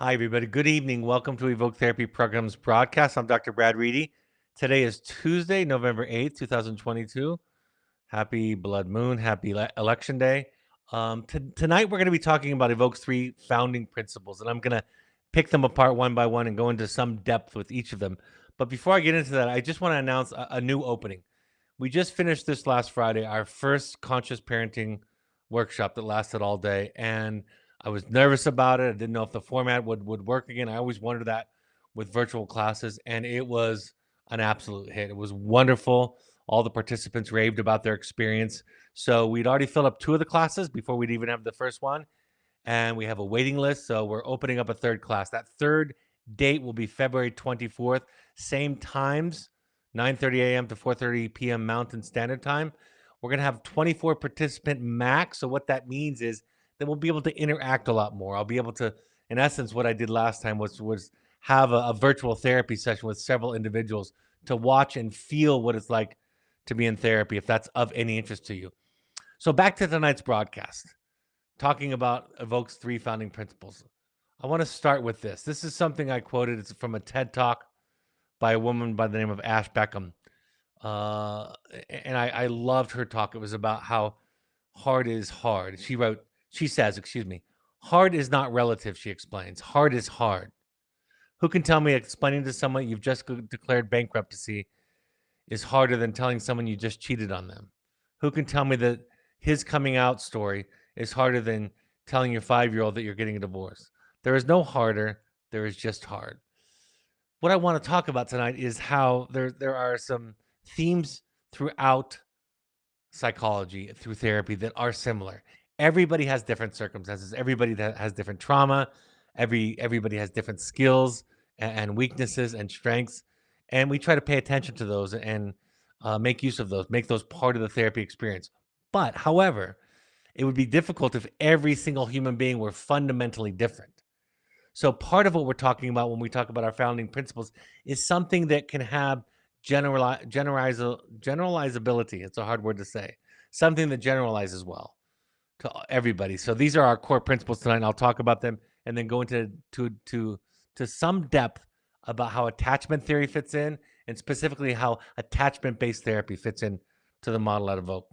Hi, everybody. Good evening. Welcome to Evoke Therapy Programs broadcast. I'm Dr. Brad Reedy. Today is Tuesday, November 8th, 2022. Happy Blood Moon. Happy Election Day. Tonight, we're going to be talking about Evoke's three founding principles, and I'm going to pick them apart one by one and go into some depth with each of them. But before I get into that, I just want to announce a new opening. We just finished this last Friday, our first conscious parenting workshop that lasted all day. And I was nervous about it. I didn't know if the format would work again. I always wondered that with virtual classes. And it was an absolute hit. It was wonderful. All the participants raved about their experience. So we'd already filled up two of the classes before we'd even have the first one. And we have a waiting list. So we're opening up a third class. That third date will be February 24th, same times, 9:30 a.m. to 4:30 p.m. Mountain Standard Time. We're going to have 24 participant max. So what that means is that we'll be able to interact a lot more. I'll be able to, in essence, what I did last time was have a virtual therapy session with several individuals to watch and feel what it's like to be in therapy, if that's of any interest to you. So back to tonight's broadcast, talking about Evoke's three founding principles. I want to start with this. This is something I quoted. It's from a TED Talk by a woman by the name of Ash Beckham. And I loved her talk. It was about how hard is hard. She says, hard is not relative, she explains. Hard is hard. Who can tell me explaining to someone you've just declared bankruptcy is harder than telling someone you just cheated on them? Who can tell me that his coming out story is harder than telling your 5-year-old that you're getting a divorce? There is no harder, there is just hard. What I want to talk about tonight is how there are some themes throughout psychology, through therapy, that are similar. Everybody has different circumstances. Everybody that has different trauma. Everybody has different skills and weaknesses and strengths, and we try to pay attention to those and make use of those, make those part of the therapy experience. But, however, it would be difficult if every single human being were fundamentally different. So part of what we're talking about when we talk about our founding principles is something that can have generalizability. It's a hard word to say. Something that generalizes well to everybody. So these are our core principles tonight, and I'll talk about them and then go into to some depth about how attachment theory fits in, and specifically how attachment-based therapy fits in to the model at Evoke.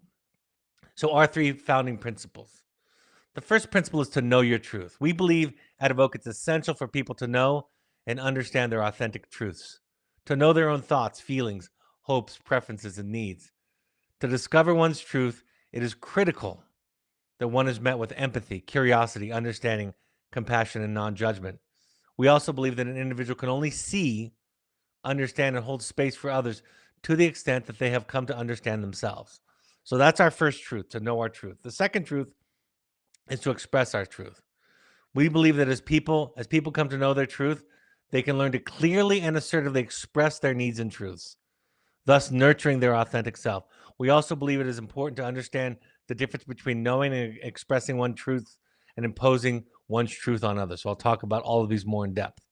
So our three founding principles. The first principle is to know your truth. We believe at Evoke it's essential for people to know and understand their authentic truths, to know their own thoughts, feelings, hopes, preferences, and needs. To discover one's truth, it is critical that one is met with empathy, curiosity, understanding, compassion, and non judgment. We also believe that an individual can only see, understand, and hold space for others to the extent that they have come to understand themselves. So that's our first truth, to know our truth. The second truth is to express our truth. We believe that as people come to know their truth, they can learn to clearly and assertively express their needs and truths, thus nurturing their authentic self. We also believe it is important to understand the difference between knowing and expressing one's truth and imposing one's truth on others. So I'll talk about all of these more in depth.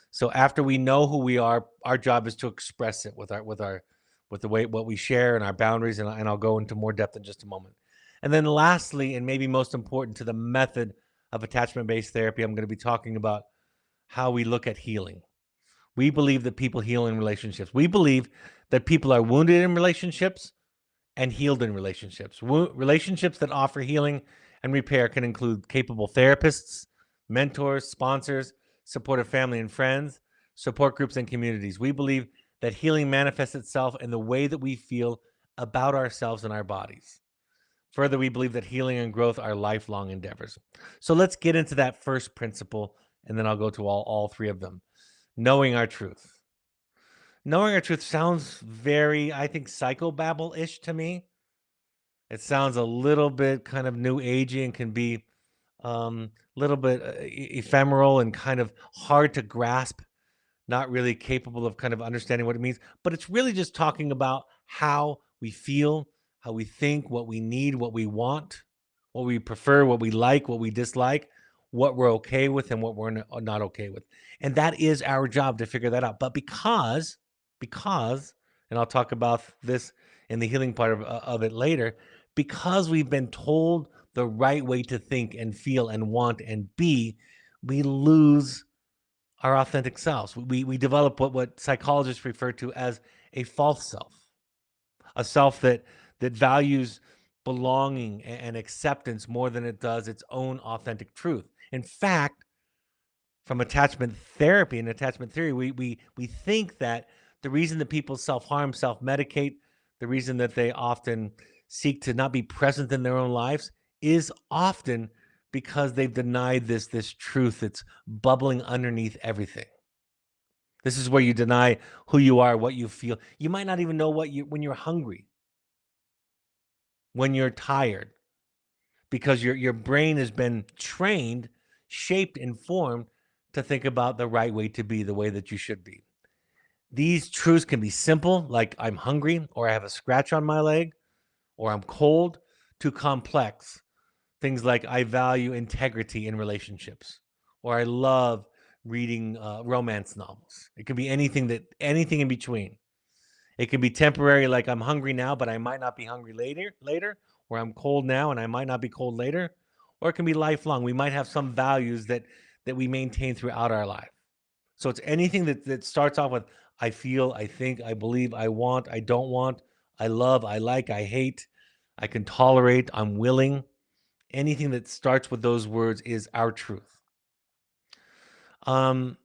So after we know who we are, our job is to express it with the way what we share and our boundaries, and I'll go into more depth in just a moment. And then lastly, and maybe most important to the method of attachment-based therapy, I'm going to be talking about how we look at healing. We believe that people heal in relationships. We believe that people are wounded in relationships and healed in relationships. Relationships that offer healing and repair can include capable therapists, mentors, sponsors, supportive family and friends, support groups, and communities. We believe that healing manifests itself in the way that we feel about ourselves and our bodies. Further, we believe that healing and growth are lifelong endeavors. So let's get into that first principle, and then I'll go to all three of them. Knowing our truth. Knowing our truth sounds very, I think, psychobabble-ish to me. It sounds a little bit kind of new agey and can be a little bit ephemeral and kind of hard to grasp, not really capable of kind of understanding what it means. But it's really just talking about how we feel, how we think, what we need, what we want, what we prefer, what we like, what we dislike, what we're okay with, and what we're not okay with. And that is our job to figure that out. But because, and I'll talk about this in the healing part of it later, because we've been told the right way to think and feel and want and be, we lose our authentic selves. We develop what psychologists refer to as a false self, a self that values belonging and acceptance more than it does its own authentic truth. In fact, from attachment therapy and attachment theory, we think that the reason that people self-harm, self-medicate, the reason that they often seek to not be present in their own lives is often because they've denied this truth that's bubbling underneath everything. This is where you deny who you are, what you feel. You might not even know what you when you're hungry, when you're tired, because your brain has been trained, shaped, and formed to think about the right way to be, the way that you should be. These truths can be simple, like I'm hungry, or I have a scratch on my leg, or I'm cold, to complex. Things like I value integrity in relationships, or I love reading romance novels. It could be anything in between. It can be temporary, like I'm hungry now, but I might not be hungry later, or I'm cold now and I might not be cold later, or it can be lifelong. We might have some values that we maintain throughout our life. So it's anything that starts off with I feel, I think, I believe, I want, I don't want, I love, I like, I hate, I can tolerate, I'm willing. Anything that starts with those words is our truth. Um,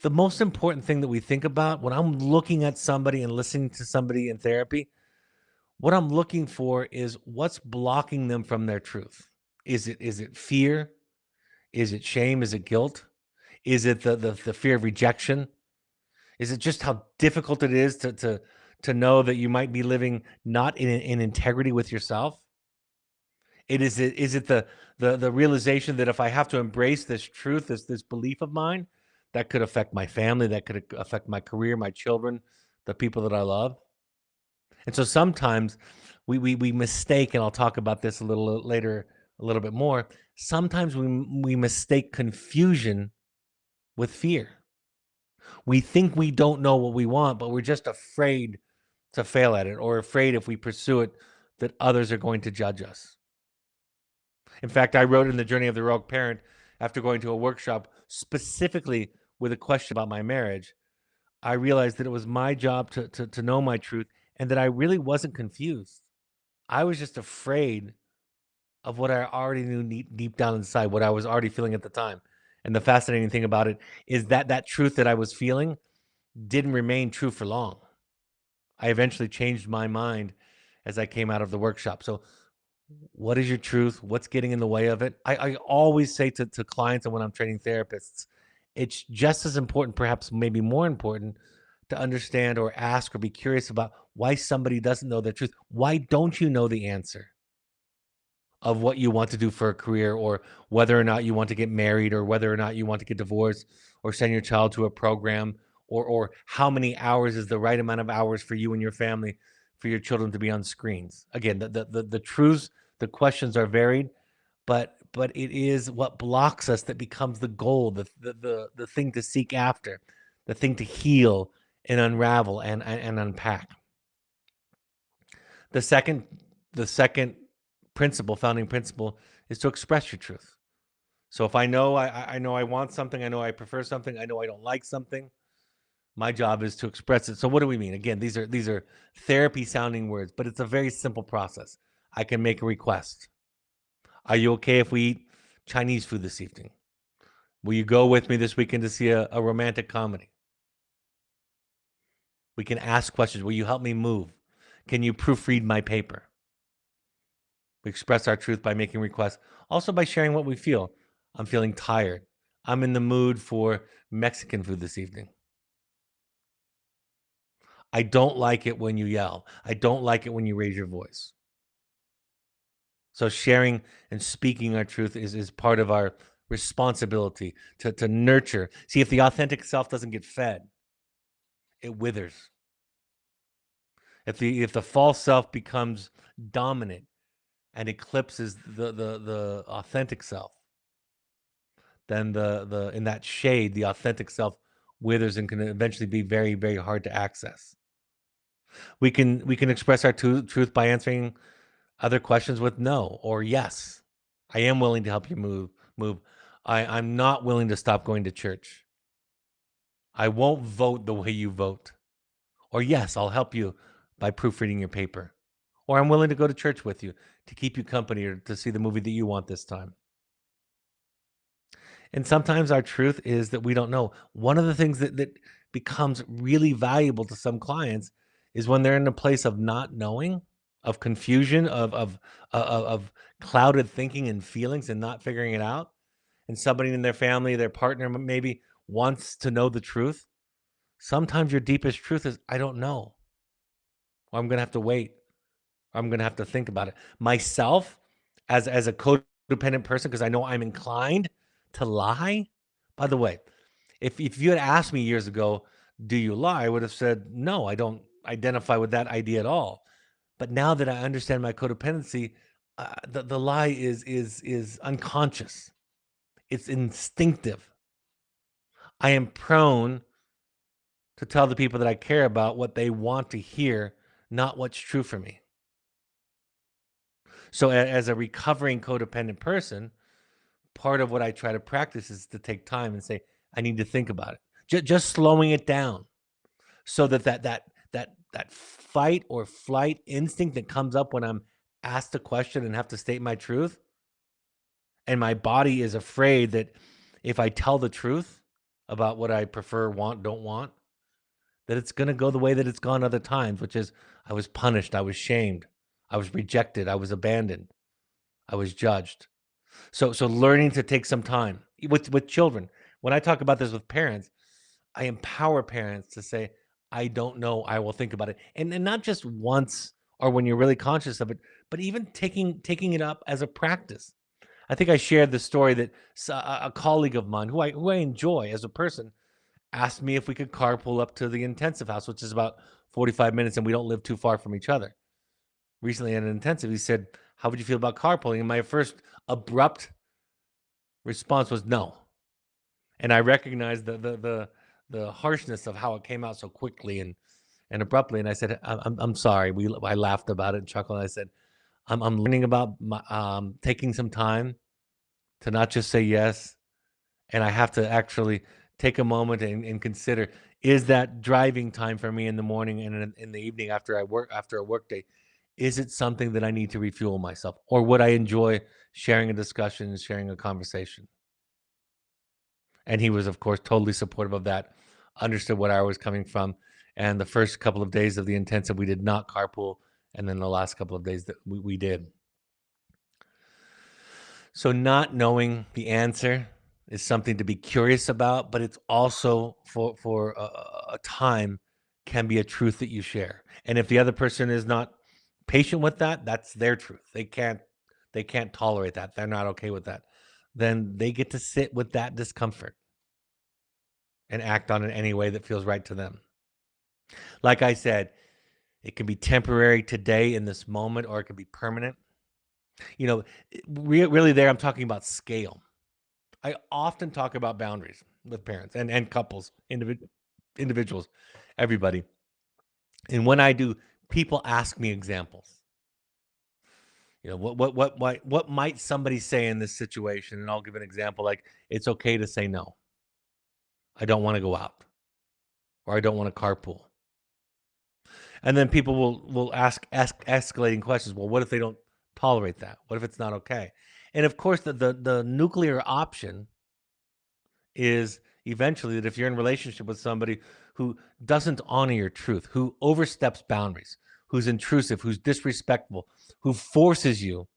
the most important thing that we think about when I'm looking at somebody and listening to somebody in therapy, what I'm looking for is what's blocking them from their truth. Is it fear? Is it shame? Is it guilt? Is it the fear of rejection? Is it just how difficult it is to know that you might be living not in integrity with yourself? Is it the realization that if I have to embrace this truth, this belief of mine, that could affect my family, that could affect my career, my children, the people that I love? And so sometimes we mistake, and I'll talk about this a little later, a little bit more. Sometimes we mistake confusion with fear. We think we don't know what we want, but we're just afraid to fail at it, or afraid if we pursue it that others are going to judge us. In fact, I wrote in the Journey of the Heroic Parent after going to a workshop specifically with a question about my marriage. I realized that it was my job to know my truth and that I really wasn't confused. I was just afraid of what I already knew deep down inside, what I was already feeling at the time. And the fascinating thing about it is that that truth that I was feeling didn't remain true for long. I eventually changed my mind as I came out of the workshop. So, what is your truth? What's getting in the way of it? I always say to clients and when I'm training therapists, it's just as important, perhaps maybe more important, to understand or ask or be curious about why somebody doesn't know their truth. Why don't you know the answer of what you want to do for a career, or whether or not you want to get married, or whether or not you want to get divorced, or send your child to a program, or how many hours is the right amount of hours for you and your family for your children to be on screens? Again, the truths, the questions are varied, but it is what blocks us that becomes the goal, the thing to seek after, the thing to heal and unravel and unpack. The second the second principle, founding principle, is to express your truth. So if I know I know I want something, I know I prefer something, I know I don't like something, my job is to express it. So what do we mean? Again, these are therapy sounding words, but it's a very simple process. I can make a request. Are you okay if we eat Chinese food this evening? Will you go with me this weekend to see a romantic comedy? We can ask questions. Will you help me move? Can you proofread my paper? We express our truth by making requests, also by sharing what we feel. I'm feeling tired. I'm in the mood for Mexican food this evening. I don't like it when you yell. I don't like it when you raise your voice. So sharing and speaking our truth is part of our responsibility to nurture. See, if the authentic self doesn't get fed, it withers. If the false self becomes dominant and eclipses the authentic self, then the in that shade, the authentic self withers and can eventually be very, very hard to access. We can express our truth by answering other questions with no or yes. I am willing to help you move. I'm not willing to stop going to church. I won't vote the way you vote. Or yes, I'll help you by proofreading your paper. Or I'm willing to go to church with you to keep you company or to see the movie that you want this time. And sometimes our truth is that we don't know. One of the things that becomes really valuable to some clients is when they're in a place of not knowing, of confusion, of clouded thinking and feelings and not figuring it out. And somebody in their family, their partner maybe wants to know the truth. Sometimes your deepest truth is, I don't know. Or I'm gonna have to wait. Or I'm gonna have to think about it. Myself, as a codependent person, because I know I'm inclined to lie. By the way, if you had asked me years ago, "Do you lie?" I would have said, "No, I don't identify with that idea at all." But now that I understand my codependency, the lie is unconscious. It's instinctive. I am prone to tell the people that I care about what they want to hear, not what's true for me. So as a recovering codependent person, part of what I try to practice is to take time and say, I need to think about it. Just slowing it down so that fight or flight instinct that comes up when I'm asked a question and have to state my truth, and my body is afraid that if I tell the truth about what I prefer, want, don't want, that it's going to go the way that it's gone other times, which is I was punished, I was shamed, I was rejected, I was abandoned, I was judged. So learning to take some time with children. When I talk about this with parents, I empower parents to say, I don't know, I will think about it. And not just once or when you're really conscious of it, but even taking it up as a practice. I think I shared the story that a colleague of mine who I enjoy as a person asked me if we could carpool up to the intensive house, which is about 45 minutes, and we don't live too far from each other. Recently at an intensive, he said, how would you feel about carpooling? And my first abrupt response was no. And I recognized the harshness of how it came out so quickly and abruptly. And I said, I'm sorry. I laughed about it and chuckled. I said, I'm learning about taking some time to not just say yes, and I have to actually take a moment and consider, is that driving time for me in the morning and in the evening after a work day, is it something that I need to refuel myself, or would I enjoy sharing a discussion and sharing a conversation? And he was, of course, totally supportive of that, understood what I was coming from. And the first couple of days of the intensive, we did not carpool. And then the last couple of days that we did. So not knowing the answer is something to be curious about, but it's also for a time can be a truth that you share. And if the other person is not patient with that, that's their truth. They can't tolerate that. They're not okay with that. Then they get to sit with that discomfort and act on it any way that feels right to them. Like I said, it can be temporary today in this moment, or it can be permanent. You know, really, there I'm talking about scale. I often talk about boundaries with parents and couples, individuals, everybody. And when I do, people ask me examples. What might somebody say in this situation? And I'll give an example like, it's okay to say no. I don't want to go out, or I don't want to carpool. And then people will ask escalating questions. Well, what if they don't tolerate that? What if it's not okay? And of course, the nuclear option is eventually that if you're in a relationship with somebody who doesn't honor your truth, who oversteps boundaries, who's intrusive, who's disrespectful, who forces you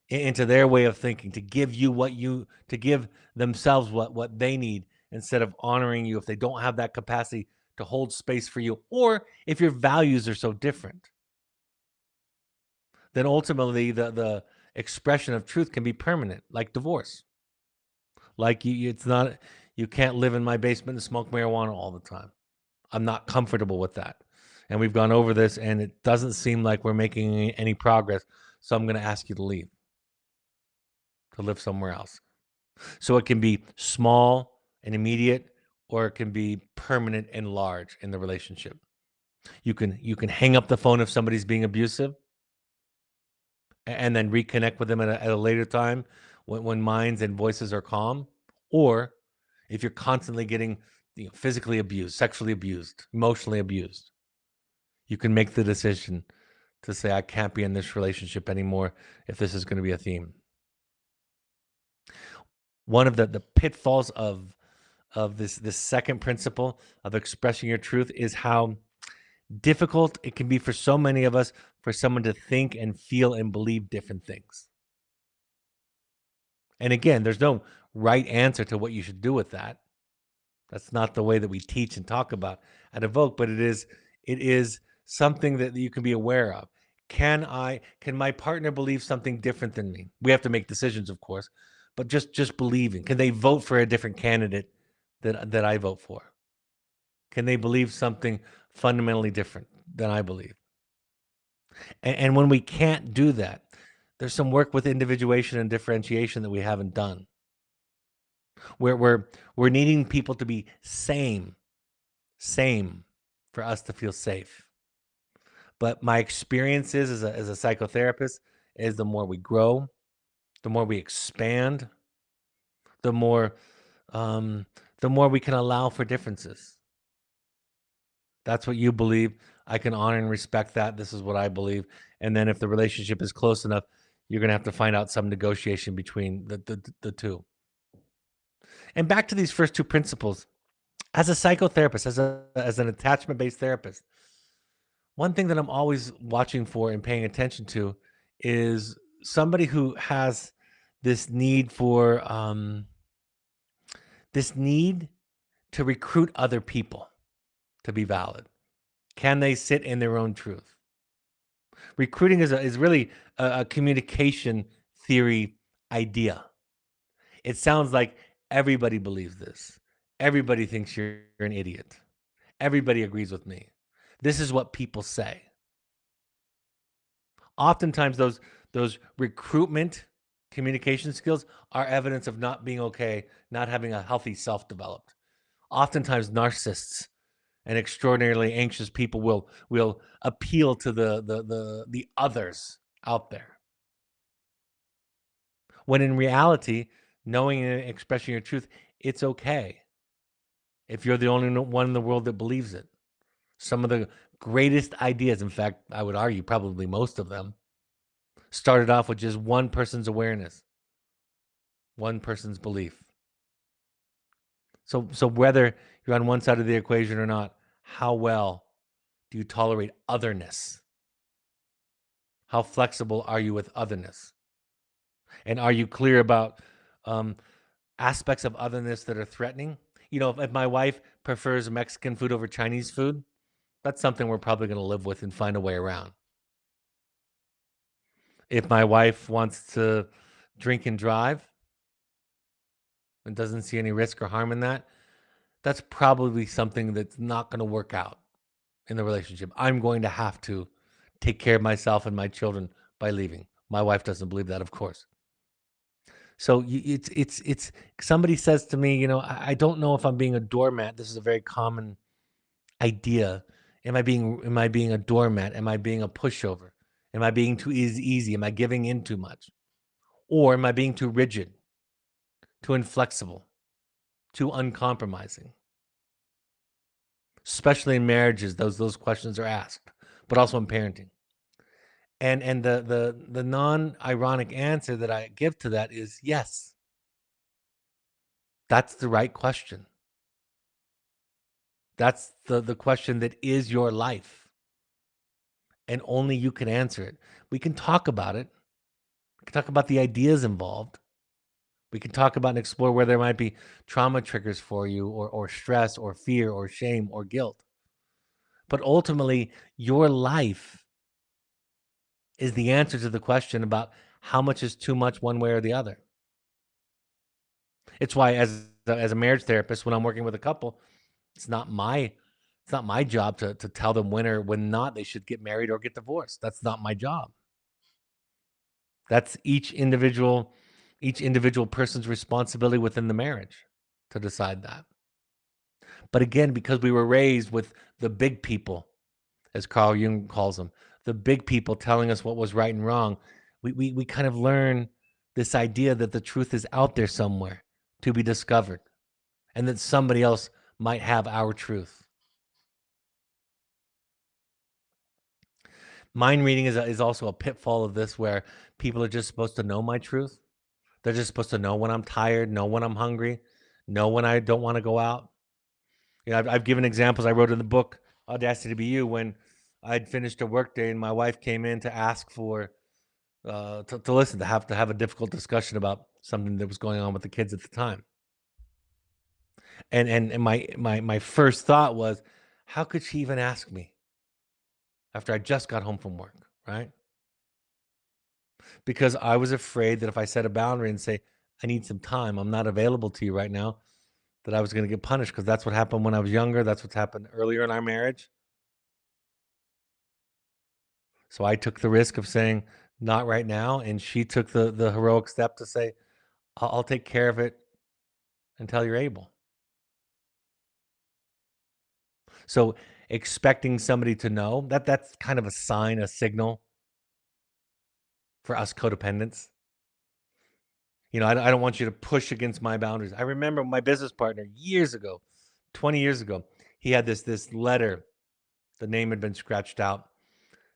into their way of thinking to give themselves what they need instead of honoring you if they don't have that capacity to hold space for you, or if your values are so different, then ultimately the expression of truth can be permanent, like divorce. Like it's not, you can't live in my basement and smoke marijuana all the time. I'm not comfortable with that. And we've gone over this and it doesn't seem like we're making any progress. So I'm going to ask you to leave, to live somewhere else. So it can be small and immediate, or it can be permanent and large in the relationship. You can hang up the phone if somebody's being abusive, and then reconnect with them at a later time when minds and voices are calm. Or if you're constantly getting physically abused, sexually abused, emotionally abused, you can make the decision to say, I can't be in this relationship anymore if this is going to be a theme. One of the pitfalls of this second principle of expressing your truth is how difficult it can be for so many of us for someone to think and feel and believe different things. And again, there's no right answer to what you should do with that. That's not the way that we teach and talk about at Evoke, but it is something that you can be aware of. Can my partner believe something different than me? We have to make decisions, of course, but just believing. Can they vote for a different candidate that I vote for? Can they believe something fundamentally different than I believe? And when we can't do that, there's some work with individuation and differentiation that we haven't done. Where we're needing people to be same for us to feel safe. But my experiences as a psychotherapist is the more we grow, the more we expand, the more um, the more we can allow for differences. That's what you believe. I can honor and respect that. This is what I believe. And then if the relationship is close enough, you're gonna have to find out some negotiation between the two. And back to these first two principles, as a psychotherapist, as an attachment based therapist, one thing that I'm always watching for and paying attention to is somebody who has this need for this need to recruit other people to be valid. Can they sit in their own truth? Recruiting is really a communication theory idea. It sounds like everybody believes this. Everybody thinks you're an idiot. Everybody agrees with me. This is what people say. Oftentimes those recruitment communication skills are evidence of not being okay, not having a healthy self developed. Oftentimes narcissists and extraordinarily anxious people will appeal to the others out there. When in reality, knowing and expressing your truth, it's okay if you're the only one in the world that believes it. Some of the greatest ideas, in fact, I would argue probably most of them, started off with just one person's awareness, one person's belief. So whether you're on one side of the equation or not, how well do you tolerate otherness? How flexible are you with otherness? And are you clear about um, aspects of otherness that are threatening? If my wife prefers Mexican food over Chinese food, that's something we're probably going to live with and find a way around. If my wife wants to drink and drive and doesn't see any risk or harm in that, that's probably something that's not going to work out in the relationship. I'm going to have to take care of myself and my children by leaving. My wife doesn't believe that, of course. So it's somebody says to me, I don't know if I'm being a doormat. This is a very common idea. Am I being a doormat? Am I being a pushover? Am I being too easy? Am I giving in too much? Or am I being too rigid, too inflexible, too uncompromising? Especially in marriages, those questions are asked, but also in parenting. And the non-ironic answer that I give to that is yes. That's the right question. That's the question that is your life. And only you can answer it. We can talk about it. We can talk about the ideas involved. We can talk about and explore where there might be trauma triggers for you, or stress, or fear, or shame, or guilt. But ultimately, your life is the answer to the question about how much is too much one way or the other. It's why as a marriage therapist, when I'm working with a couple, it's not my job to tell them when or when not they should get married or get divorced. That's not my job. That's each individual person's responsibility within the marriage to decide that. But again, because we were raised with the big people, as Carl Jung calls them, the big people telling us what was right and wrong, we kind of learn this idea that the truth is out there somewhere to be discovered, and that somebody else might have our truth. Mind reading is also a pitfall of this where people are just supposed to know my truth. They're just supposed to know when I'm tired, know when I'm hungry, know when I don't want to go out. I've given examples I wrote in the book, Audacity to Be You, when I'd finished a workday and my wife came in to ask for to listen, to have a difficult discussion about something that was going on with the kids at the time. And my first thought was, how could she even ask me after I just got home from work, right? Because I was afraid that if I set a boundary and say, I need some time, I'm not available to you right now, that I was going to get punished, because that's what happened when I was younger. That's what's happened earlier in our marriage. So I took the risk of saying, not right now. And she took the heroic step to say, I'll take care of it until you're able. So expecting somebody to know, that's kind of a sign, a signal for us codependents. I don't want you to push against my boundaries. I remember my business partner years ago, 20 years ago, he had this letter, the name had been scratched out,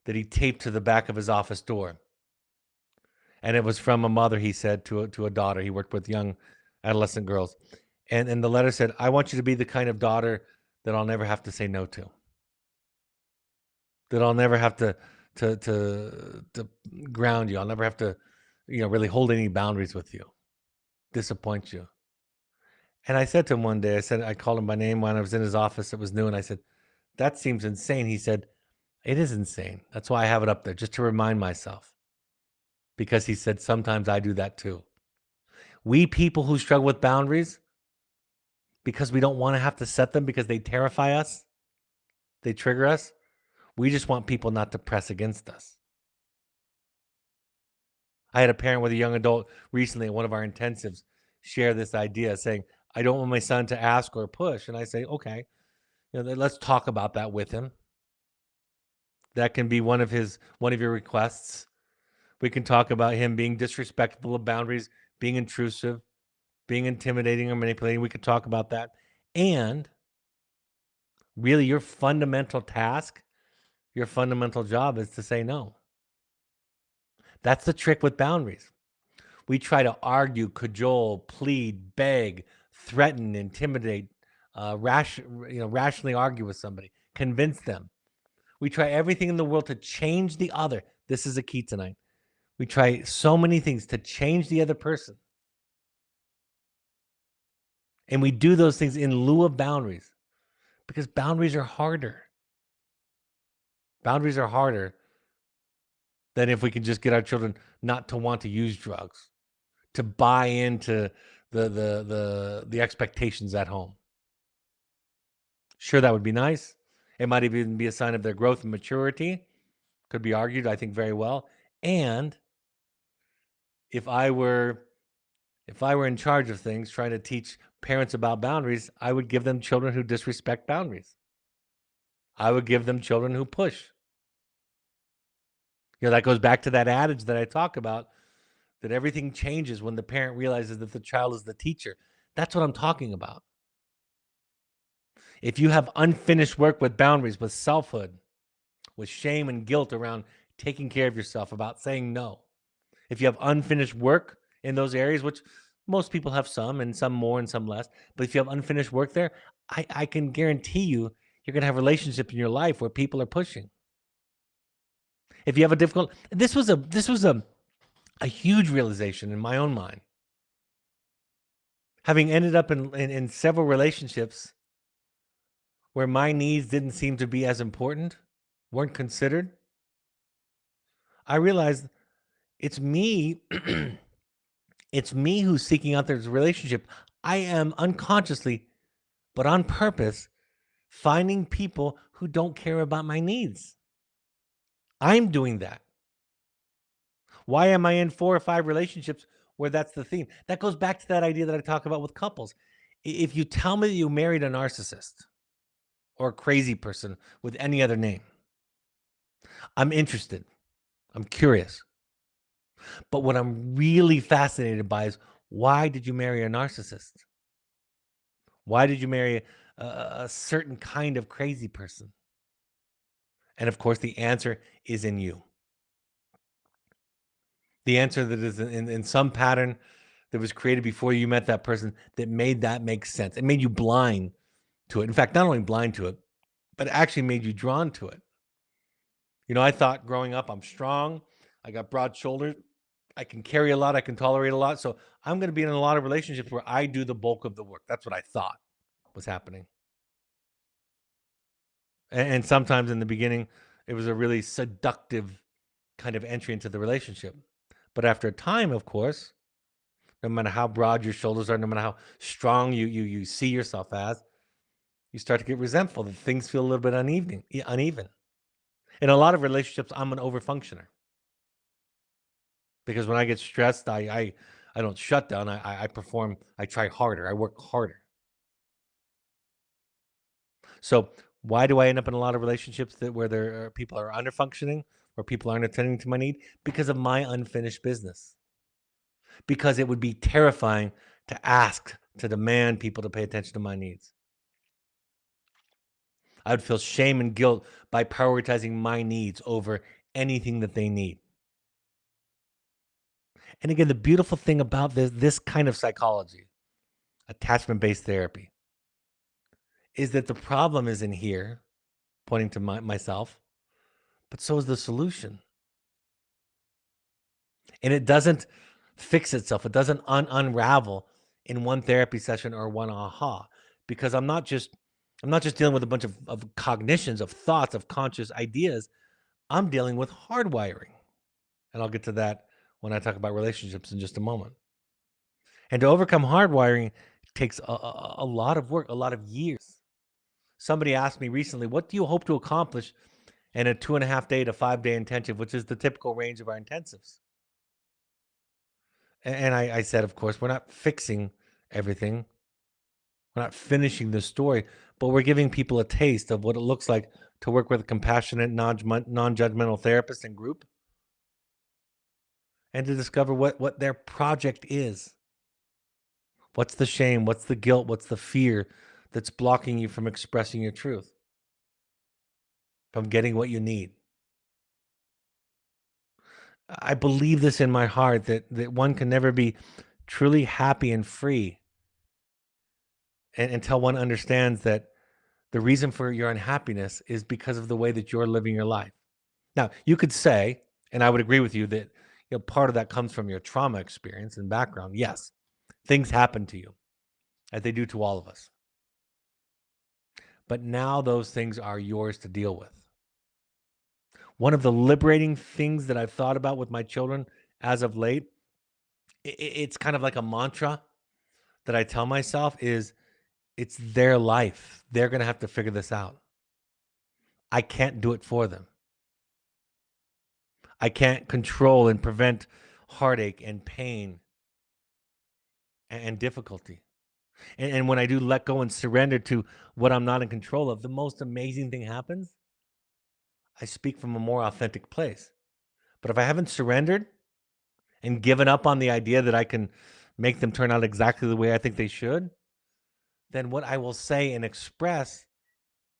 that he taped to the back of his office door. And it was from a mother, he said, to a daughter. He worked with young adolescent girls. And the letter said, I want you to be the kind of daughter that I'll never have to say no to. That I'll never have to ground you. I'll never have to, really hold any boundaries with you, disappoint you. And I said to him one day, I called him by name when I was in his office. It was new. And I said, that seems insane. He said, it is insane. That's why I have it up there, just to remind myself. Because he said, sometimes I do that too. We people who struggle with boundaries, because we don't want to have to set them because they terrify us, they trigger us, we just want people not to press against us. I had a parent with a young adult recently at one of our intensives share this idea, saying, I don't want my son to ask or push. And I say, okay, let's talk about that with him. That can be one of your requests. We can talk about him being disrespectful of boundaries, being intrusive, being intimidating or manipulating. We could talk about that. And really, your fundamental task, your fundamental job is to say no. That's the trick with boundaries. We try to argue, cajole, plead, beg, threaten, intimidate, rationally argue with somebody, convince them. We try everything in the world to change the other. This is a key tonight. We try so many things to change the other person. And we do those things in lieu of boundaries, because boundaries are harder. Boundaries are harder than if we can just get our children not to want to use drugs, to buy into the expectations at home. Sure, that would be nice. It might even be a sign of their growth and maturity. Could be argued, I think, very well. And if I were in charge of things, trying to teach parents about boundaries, I would give them children who disrespect boundaries. I would give them children who push. That goes back to that adage that I talk about, that everything changes when the parent realizes that the child is the teacher. That's what I'm talking about. If you have unfinished work with boundaries, with selfhood, with shame and guilt around taking care of yourself, about saying no, if you have unfinished work in those areas, which most people have some, and some more and some less, but if you have unfinished work there, I can guarantee you're going to have relationships in your life where people are pushing. If you have a difficult, this was a huge realization in my own mind. Having ended up in several relationships where my needs didn't seem to be as important, weren't considered, I realized it's me. It's me who's seeking out this relationship. I am unconsciously, but on purpose, finding people who don't care about my needs. I'm doing that. Why am I in 4 or 5 relationships where that's the theme? That goes back to that idea that I talk about with couples. If you tell me that you married a narcissist or a crazy person with any other name, I'm interested. I'm curious. But what I'm really fascinated by is, why did you marry a narcissist? Why did you marry a certain kind of crazy person? And of course, the answer is in you. The answer that is in some pattern that was created before you met that person that made that make sense. It made you blind to it. In fact, not only blind to it, but it actually made you drawn to it. I thought growing up, I'm strong. I got broad shoulders. I can carry a lot. I can tolerate a lot. So I'm going to be in a lot of relationships where I do the bulk of the work. That's what I thought was happening. And sometimes in the beginning, it was a really seductive kind of entry into the relationship. But after a time, of course, no matter how broad your shoulders are, no matter how strong you see yourself as, you start to get resentful that things feel a little bit uneven. In a lot of relationships, I'm an overfunctioner because when I get stressed, I don't shut down. I perform. I try harder. I work harder. So why do I end up in a lot of relationships where there are people are underfunctioning, where people aren't attending to my need? Because of my unfinished business. Because it would be terrifying to ask, to demand people to pay attention to my needs. I would feel shame and guilt by prioritizing my needs over anything that they need. And again, the beautiful thing about this kind of psychology, attachment-based therapy, is that the problem is in here, pointing to myself, but so is the solution. And it doesn't fix itself. It doesn't unravel in one therapy session or one aha, because I'm not just dealing with a bunch of cognitions, of thoughts, of conscious ideas. I'm dealing with hardwiring. And I'll get to that when I talk about relationships in just a moment. And to overcome hardwiring takes a lot of work, a lot of years. Somebody asked me recently, what do you hope to accomplish in a 2.5 day to 5 day intensive, which is the typical range of our intensives? And I said, of course, we're not fixing everything. We're not finishing the story, but we're giving people a taste of what it looks like to work with a compassionate, non-judgmental therapist and group, and to discover what their project is. What's the shame? What's the guilt? What's the fear that's blocking you from expressing your truth, from getting what you need? I believe this in my heart that one can never be truly happy and free until one understands that the reason for your unhappiness is because of the way that you're living your life. Now, you could say, and I would agree with you that part of that comes from your trauma experience and background. Yes, things happen to you, as they do to all of us. But now those things are yours to deal with. One of the liberating things that I've thought about with my children as of late, it's kind of like a mantra that I tell myself is it's their life. They're going to have to figure this out. I can't do it for them. I can't control and prevent heartache and pain and difficulty. And when I do let go and surrender to what I'm not in control of, the most amazing thing happens. I speak from a more authentic place. But if I haven't surrendered and given up on the idea that I can make them turn out exactly the way I think they should, then what I will say and express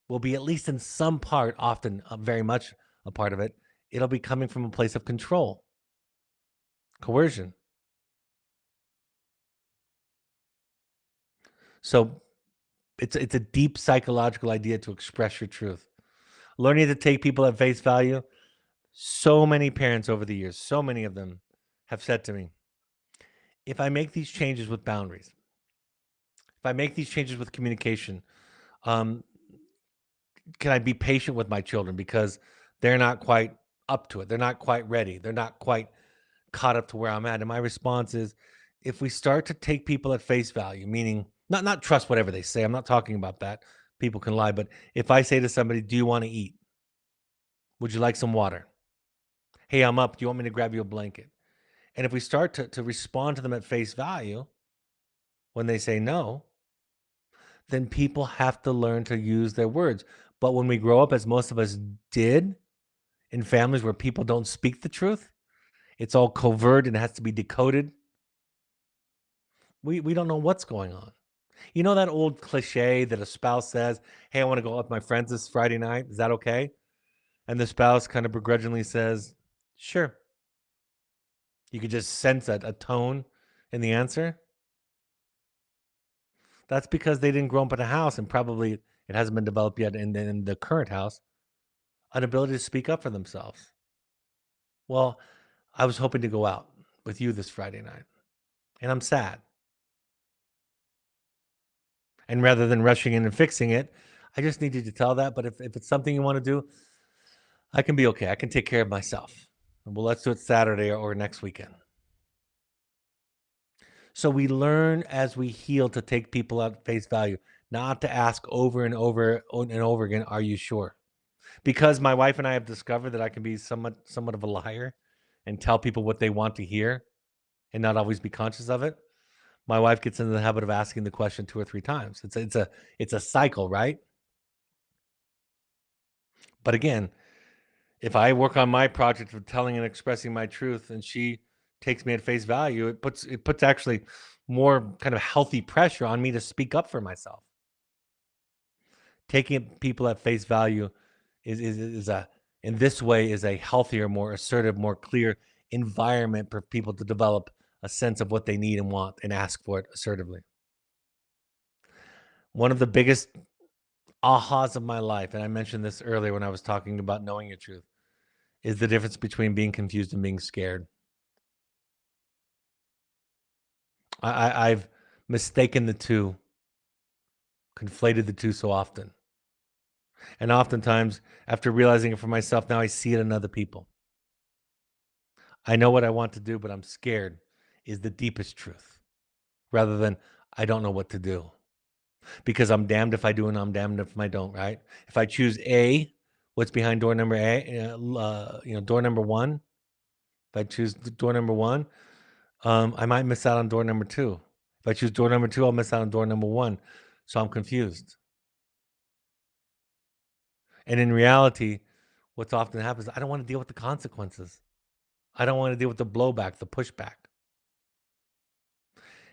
will be, at least in some part, often very much a part of it, it'll be coming from a place of control, coercion. So it's a deep psychological idea to express your truth. Learning to take people at face value. So many parents over the years, so many of them have said to me, if I make these changes with boundaries, if I make these changes with communication, um, can I be patient with my children because they're not quite up to it? They're not quite ready. They're not quite caught up to where I'm at. And my response is, if we start to take people at face value, meaning not trust whatever they say, I'm not talking about that. People can lie. But if I say to somebody, do you want to eat? Would you like some water? Hey, I'm up. Do you want me to grab you a blanket? And if we start to respond to them at face value when they say no, then people have to learn to use their words. But when we grow up, as most of us did, in families where people don't speak the truth, it's all covert and it has to be decoded. We don't know what's going on. You know that old cliche that a spouse says, "Hey, I want to go out with my friends this Friday night. Is that okay?" And the spouse kind of begrudgingly says, "Sure." You could just sense a tone in the answer. That's because they didn't grow up in a house, and probably it hasn't been developed yet in the current house, an ability to speak up for themselves. Well, I was hoping to go out with you this Friday night, and I'm sad. And rather than rushing in and fixing it, I just need you to tell that. But if it's something you want to do, I can be okay. I can take care of myself. Well, let's do it Saturday or next weekend. So we learn as we heal to take people at face value, not to ask over and over again, "Are you sure?" Because my wife and I have discovered that I can be somewhat of a liar and tell people what they want to hear and not always be conscious of it. My wife gets into the habit of asking the question 2 or 3 times. It's a cycle, right? But again, if I work on my project of telling and expressing my truth and she takes me at face value, it puts actually more kind of healthy pressure on me to speak up for myself. Taking people at face value is a in this way is a healthier, more assertive, more clear environment for people to develop a sense of what they need and want and ask for it assertively. One of the biggest ahas of my life, and I mentioned this earlier when I was talking about knowing your truth, is the difference between being confused and being scared. I've mistaken the two, conflated the two so often. And oftentimes, after realizing it for myself, now I see it in other people. I know what I want to do, but I'm scared is the deepest truth rather than I don't know what to do because I'm damned if I do and I'm damned if I don't, right? If I choose A, what's behind door number A, door number one, if I choose door number one, I might miss out on door number two. If I choose door number two, I'll miss out on door number one. So I'm confused. And in reality, what's often happens, I don't want to deal with the consequences. I don't want to deal with the blowback, the pushback.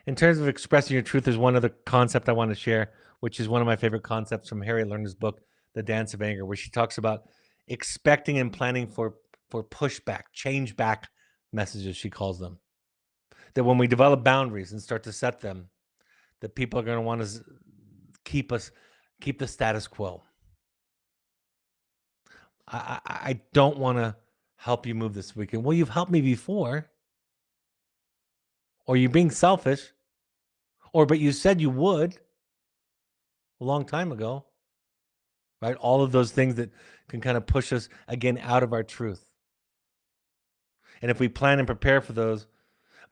In terms of expressing your truth, there's one other concept I want to share, which is one of my favorite concepts from Harriet Lerner's book, The Dance of Anger, where she talks about expecting and planning for pushback, change back messages, she calls them. That when we develop boundaries and start to set them, that people are going to want to keep us keep the status quo. I don't want to help you move this weekend. Well, you've helped me before, or you're being selfish, or but you said you would a long time ago, right? All of those things that can kind of push us again out of our truth. And if we plan and prepare for those,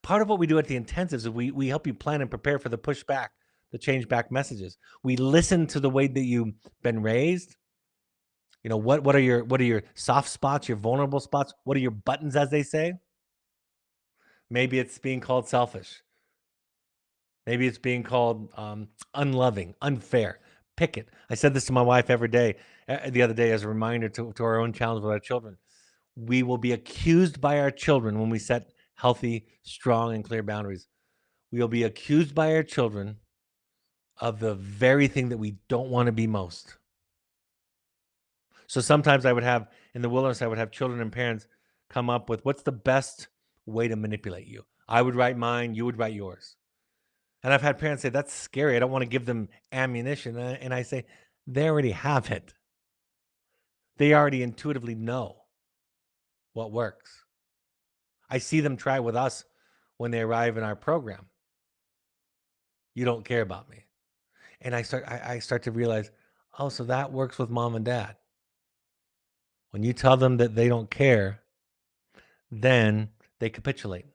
part of what we do at the intensives is we help you plan and prepare for the pushback, the change back messages. We listen to the way that you've been raised. You know, what are your soft spots, your vulnerable spots? What are your buttons, as they say? Maybe it's being called selfish. Maybe it's being called unloving, unfair. Pick it. I said this to my wife every day, the other day, as a reminder to our own challenge with our children. We will be accused by our children when we set healthy, strong, and clear boundaries. We will be accused by our children of the very thing that we don't want to be most. So sometimes I would have in the wilderness, I would have children and parents come up with what's the best way to manipulate you. I would write mine, you would write yours. And I've had parents say, "That's scary. I don't want to give them ammunition." And I say, they already have it. They already intuitively know what works. I see them try with us when they arrive in our program. You don't care about me. And I start to realize, oh, so that works with mom and dad. When you tell them that they don't care, then they capitulate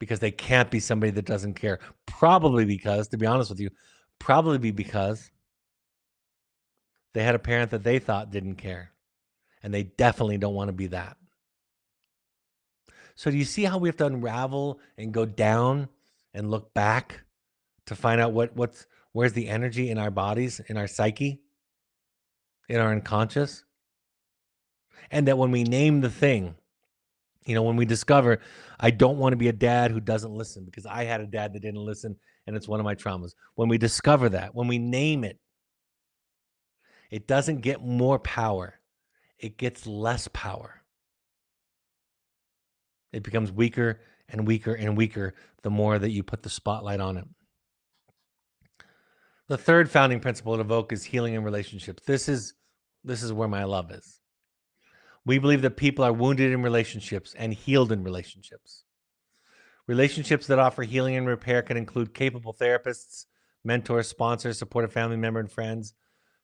because they can't be somebody that doesn't care. Probably because, to be honest with you, probably because they had a parent that they thought didn't care. And they definitely don't want to be that. So do you see how we have to unravel and go down and look back to find out where's the energy in our bodies, in our psyche, in our unconscious? And that when we name the thing, when we discover I don't want to be a dad who doesn't listen because I had a dad that didn't listen and it's one of my traumas. When we discover that, when we name it, it doesn't get more power, it gets less power. It becomes weaker and weaker and weaker the more that you put the spotlight on it. The third founding principle at Evoke is healing in relationships. This is where my love is. We believe that people are wounded in relationships and healed in relationships. Relationships that offer healing and repair can include capable therapists, mentors, sponsors, supportive family member and friends,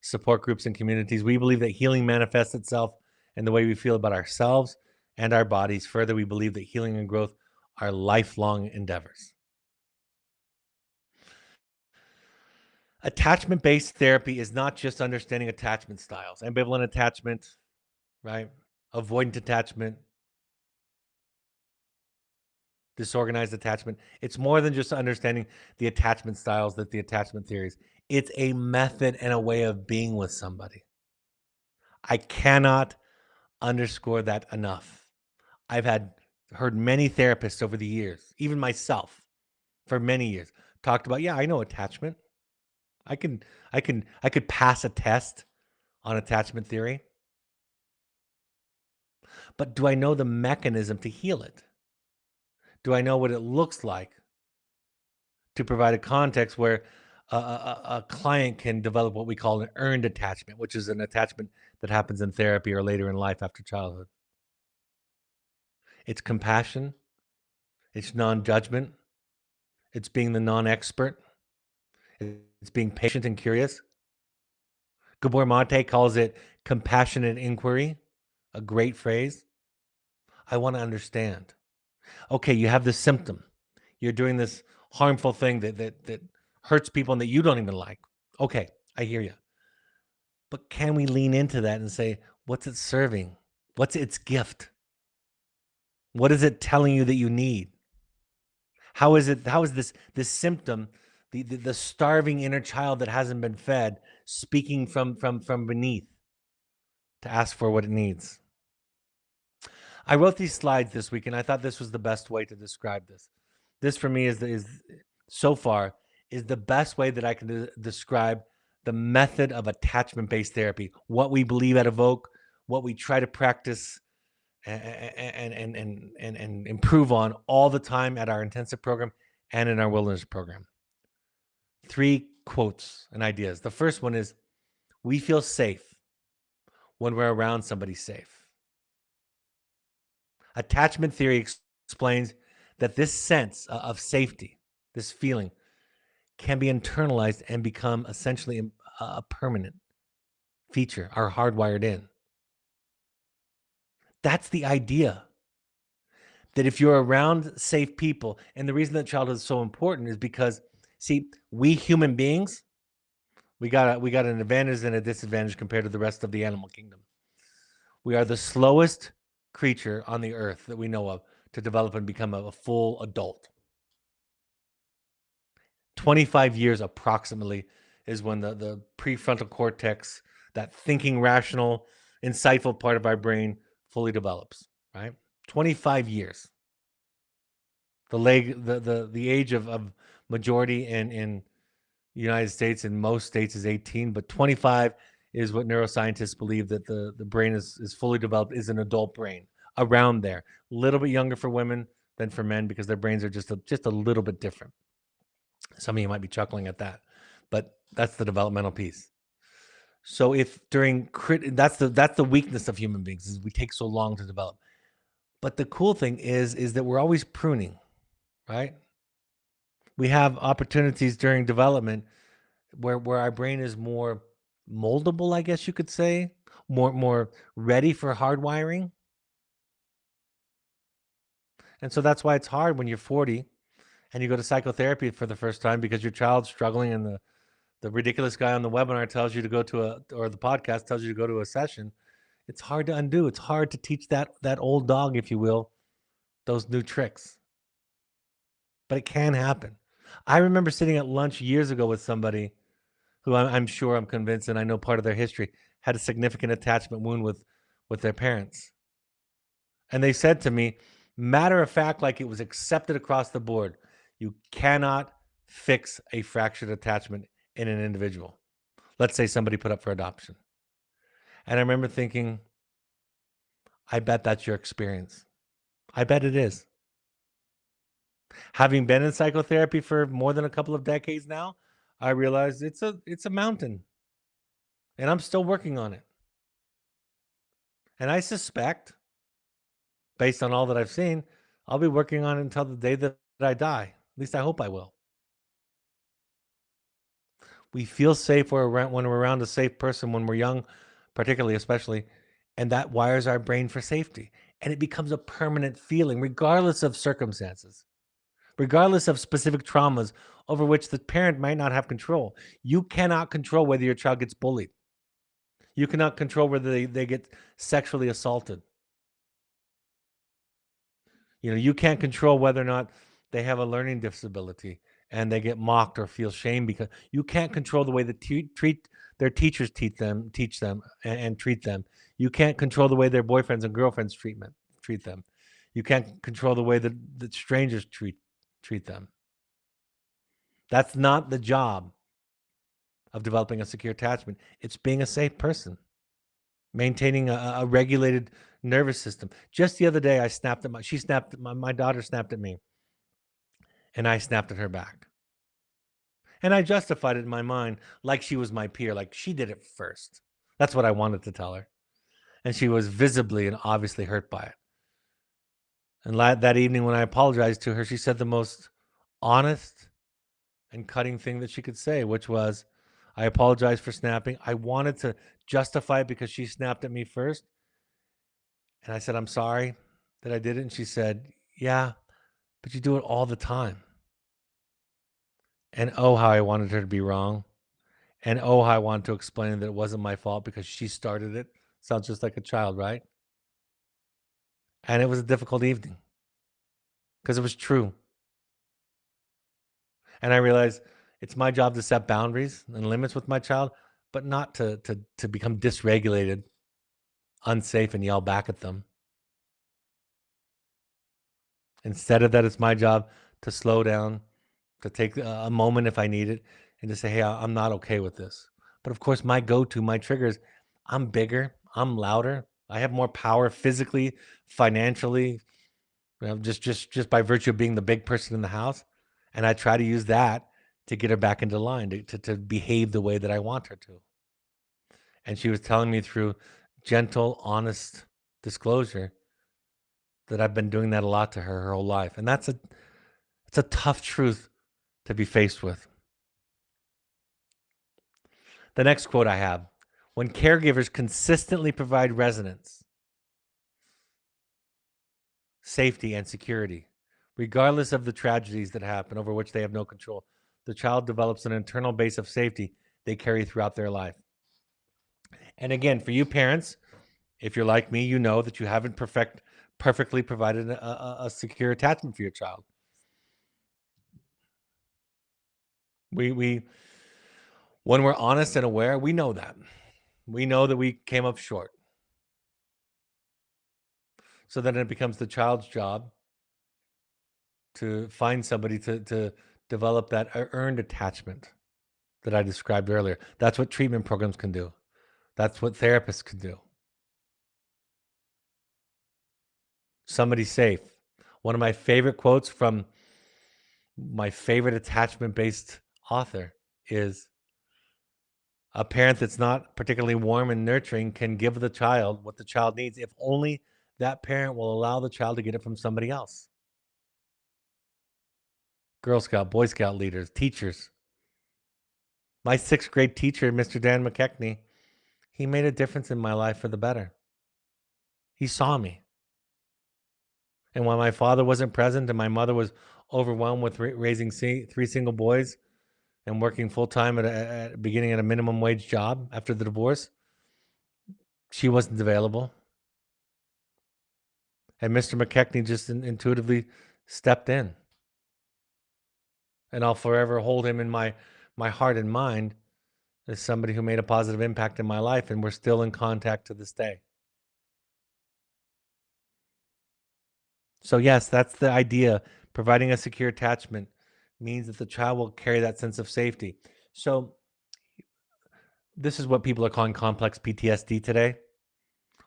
support groups and communities. We believe that healing manifests itself in the way we feel about ourselves and our bodies. Further, we believe that healing and growth are lifelong endeavors. Attachment-based therapy is not just understanding attachment styles, ambivalent attachment, right? Avoidant attachment, disorganized attachment. It's more than just understanding the attachment styles, that the attachment theories. It's a method and a way of being with somebody. I cannot underscore that enough. I've heard many therapists over the years, even myself, for many years, talked about, yeah, I know attachment. I could pass a test on attachment theory. But do I know the mechanism to heal it? Do I know what it looks like to provide a context where a client can develop what we call an earned attachment, which is an attachment that happens in therapy or later in life after childhood? It's compassion. It's non-judgment. It's being the non-expert. It's being patient and curious. Gabor Mate calls it compassionate inquiry, a great phrase. I want to understand. Okay, you have this symptom. You're doing this harmful thing that hurts people and that you don't even like. Okay, I hear you. But can we lean into that and say, what's it serving? What's its gift? What is it telling you that you need? How is this symptom, the starving inner child that hasn't been fed, speaking from beneath to ask for what it needs? I wrote these slides this week, and I thought this was the best way to describe this. This for me is so far is the best way that I can describe the method of attachment-based therapy, what we believe at Evoke, what we try to practice and improve on all the time at our intensive program and in our wilderness program. 3 quotes and ideas. The first one is, we feel safe when we're around somebody safe. Attachment theory explains that this sense of safety, this feeling, can be internalized and become essentially a permanent feature, are hardwired in. That's the idea. That if you're around safe people, and the reason that childhood is so important is because, see, we human beings, we got an advantage and a disadvantage compared to the rest of the animal kingdom. We are the slowest creature on the earth that we know of to develop and become a full adult. 25 years approximately is when the prefrontal cortex, that thinking, rational, insightful part of our brain, fully develops, right? 25 years. The age of majority in the United States, in most states, is 18, but 25 is what neuroscientists believe that the brain is fully developed, is an adult brain, around there. A little bit younger for women than for men because their brains are just a little bit different. Some of you might be chuckling at that, but that's the developmental piece. So if that's the weakness of human beings, is we take so long to develop. But the cool thing is that we're always pruning, right? We have opportunities during development where our brain is more moldable, I guess you could say, more ready for hardwiring. And so that's why it's hard when you're 40 and you go to psychotherapy for the first time because your child's struggling, and the ridiculous guy on the webinar tells you to go to or the podcast tells you to go to a session. It's hard to undo. It's hard to teach that old dog, if you will, those new tricks. But it can happen. I remember sitting at lunch years ago with somebody who I'm sure, I'm convinced, and I know part of their history, had a significant attachment wound with their parents. And they said to me, matter of fact, like it was accepted across the board, you cannot fix a fractured attachment in an individual. Let's say somebody put up for adoption. And I remember thinking, I bet that's your experience. I bet it is. Having been in psychotherapy for more than a couple of decades now, I realized it's a mountain and I'm still working on it. And I suspect, based on all that I've seen, I'll be working on it until the day that I die. At least I hope I will. We feel safe when we're around a safe person when we're young, particularly, especially, and that wires our brain for safety. And it becomes a permanent feeling, regardless of circumstances, regardless of specific traumas over which the parent might not have control. You cannot control whether your child gets bullied. You cannot control whether they get sexually assaulted. You can't control whether or not they have a learning disability and they get mocked or feel shame because you can't control the way that treat their teachers teach them and treat them. You can't control the way their boyfriends and girlfriends treat them. You can't control the way that strangers treat them. That's not the job of developing a secure attachment. It's being a safe person, maintaining a regulated nervous system. Just the other day, my daughter snapped at me, and I snapped at her back. And I justified it in my mind like she was my peer, like she did it first. That's what I wanted to tell her. And she was visibly and obviously hurt by it. And that evening, when I apologized to her, she said the most honest and cutting thing that she could say, which was, I apologize for snapping. I wanted to justify it because she snapped at me first. And I said, I'm sorry that I did it. And she said, yeah, but you do it all the time. And oh, how I wanted her to be wrong. And oh, how I wanted to explain that it wasn't my fault because she started it. Sounds just like a child, right? And it was a difficult evening because it was true. And I realized it's my job to set boundaries and limits with my child, but not to become dysregulated, unsafe, and yell back at them. Instead of that, it's my job to slow down, to take a moment if I need it, and to say, hey, I'm not okay with this. But of course, my trigger is I'm bigger, I'm louder, I have more power physically, financially, just by virtue of being the big person in the house. And I try to use that to get her back into line, to behave the way that I want her to. And she was telling me through gentle, honest disclosure that I've been doing that a lot to her whole life. And it's a tough truth to be faced with. The next quote I have: when caregivers consistently provide resonance, safety, and security, regardless of the tragedies that happen over which they have no control, the child develops an internal base of safety they carry throughout their life. And again, for you parents, if you're like me, you know that you haven't perfectly provided a secure attachment for your child. We when we're honest and aware, we know that. We know that we came up short. So then it becomes the child's job to find somebody to develop that earned attachment that I described earlier. That's what treatment programs can do. That's what therapists can do. Somebody safe. One of my favorite quotes from my favorite attachment-based author is, a parent that's not particularly warm and nurturing can give the child what the child needs if only that parent will allow the child to get it from somebody else. Girl Scout, Boy Scout leaders, teachers. My sixth grade teacher, Mr. Dan McKechnie, he made a difference in my life for the better. He saw me. And when my father wasn't present and my mother was overwhelmed with raising three single boys and working full time beginning at a minimum wage job after the divorce, she wasn't available. And Mr. McKechnie just intuitively stepped in. And I'll forever hold him in my heart and mind as somebody who made a positive impact in my life, and we're still in contact to this day. So yes, that's the idea, providing a secure attachment, means that the child will carry that sense of safety. So this is what people are calling complex PTSD today,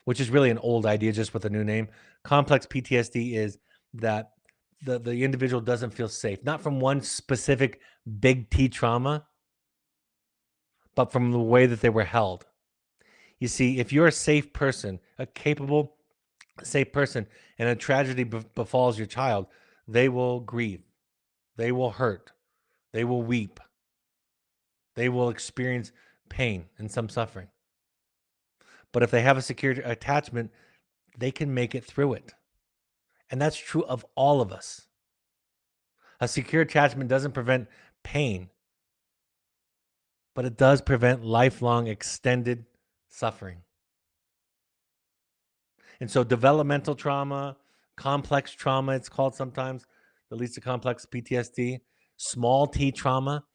which is really an old idea just with a new name. Complex PTSD is that the individual doesn't feel safe, not from one specific big T trauma, but from the way that they were held. You see, if you're a safe person, a capable, safe person, and a tragedy befalls your child, they will grieve, they will hurt, they will weep, they will experience pain and some suffering. But if they have a secure attachment, they can make it through it. And that's true of all of us. A secure attachment doesn't prevent pain, but it does prevent lifelong extended suffering. And so developmental trauma, complex trauma, it's called sometimes, that leads to complex PTSD, small t trauma.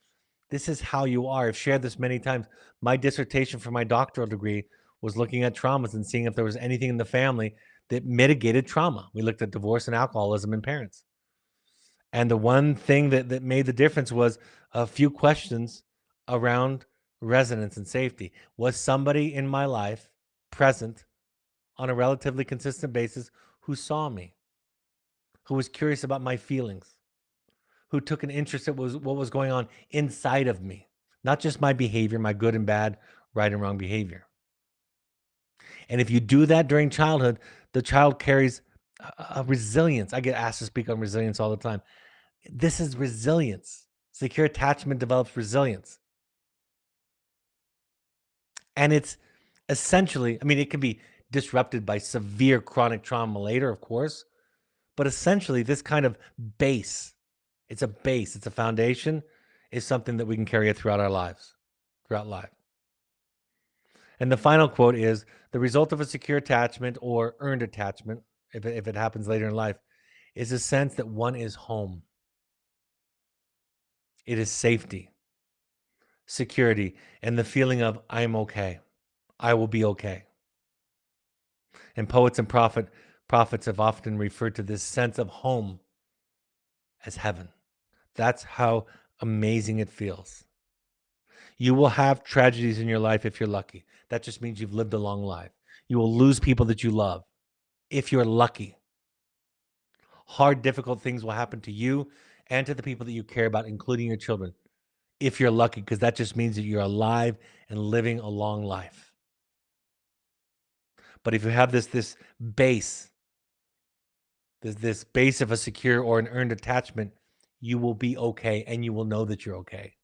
This is how you are. I've shared this many times. My dissertation for my doctoral degree was looking at traumas and seeing if there was anything in the family that mitigated trauma. We looked at divorce and alcoholism in parents. And the one thing that made the difference was a few questions around resonance and safety. Was somebody in my life present on a relatively consistent basis who saw me, who was curious about my feelings, who took an interest in what was going on inside of me, not just my behavior, my good and bad, right and wrong behavior. And if you do that during childhood, the child carries a resilience. I get asked to speak on resilience all the time. This is resilience. Secure attachment develops resilience. And it's essentially, I mean, it can be disrupted by severe chronic trauma later, of course, but essentially this kind of base, it's a base, it's a foundation, is something that we can carry it throughout our lives, throughout life. And the final quote is, the result of a secure attachment or earned attachment, if it happens later in life, is a sense that one is home. It is safety, security, and the feeling of I'm okay. I will be okay. And poets and prophets have often referred to this sense of home as heaven. That's how amazing it feels. You will have tragedies in your life if you're lucky. That just means you've lived a long life. You will lose people that you love if you're lucky. Hard, difficult things will happen to you and to the people that you care about, including your children, if you're lucky, because that just means that you're alive and living a long life. But if you have this base, this base of a secure or an earned attachment, you will be okay and you will know that you're okay.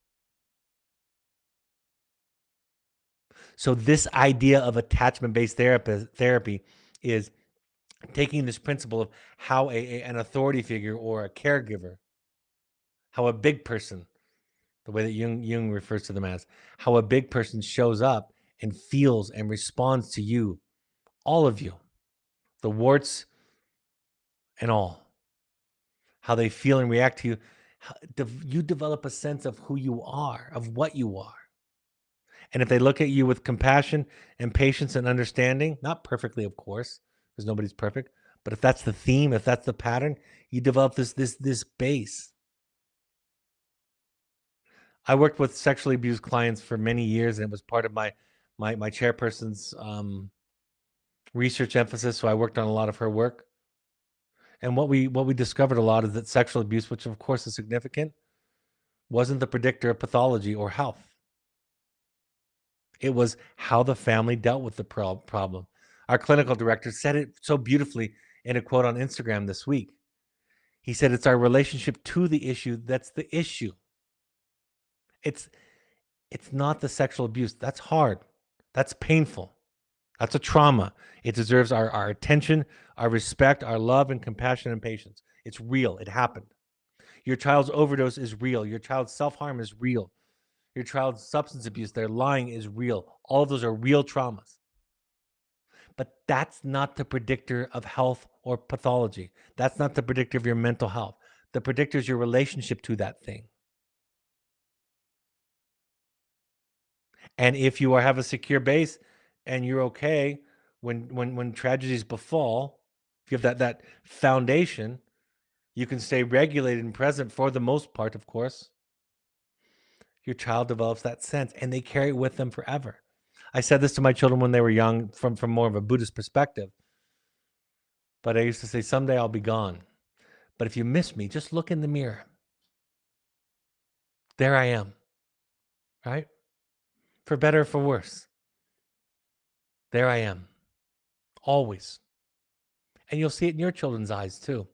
So this idea of attachment-based therapy is taking this principle of how an authority figure or a caregiver, how a big person, the way that Jung refers to them as, how a big person shows up and feels and responds to you, all of you, the warts and all, how they feel and react to you. You develop a sense of who you are, of what you are. And if they look at you with compassion and patience and understanding, not perfectly, of course, because nobody's perfect, but if that's the theme, if that's the pattern, you develop this base. I worked with sexually abused clients for many years, and it was part of my chairperson's research emphasis. So I worked on a lot of her work. And what we discovered a lot is that sexual abuse, which of course is significant, wasn't the predictor of pathology or health. It was how the family dealt with the problem. Our clinical director said it so beautifully in a quote on Instagram this week. He said, it's our relationship to the issue that's the issue. It's not the sexual abuse. That's hard. That's painful. That's a trauma. It deserves our attention, our respect, our love and compassion and patience. It's real. It happened. Your child's overdose is real. Your child's self-harm is real. Your child's substance abuse, their lying is real. All of those are real traumas. But that's not the predictor of health or pathology. That's not the predictor of your mental health. The predictor is your relationship to that thing. And if you have a secure base and you're okay when tragedies befall, if you have that foundation, You can stay regulated and present for the most part, of course. Your child develops that sense and they carry it with them forever. I said this to my children when they were young from more of a Buddhist perspective. But I used to say, someday I'll be gone. But if you miss me, just look in the mirror. There I am, right? For better or for worse. There I am, always. And you'll see it in your children's eyes too.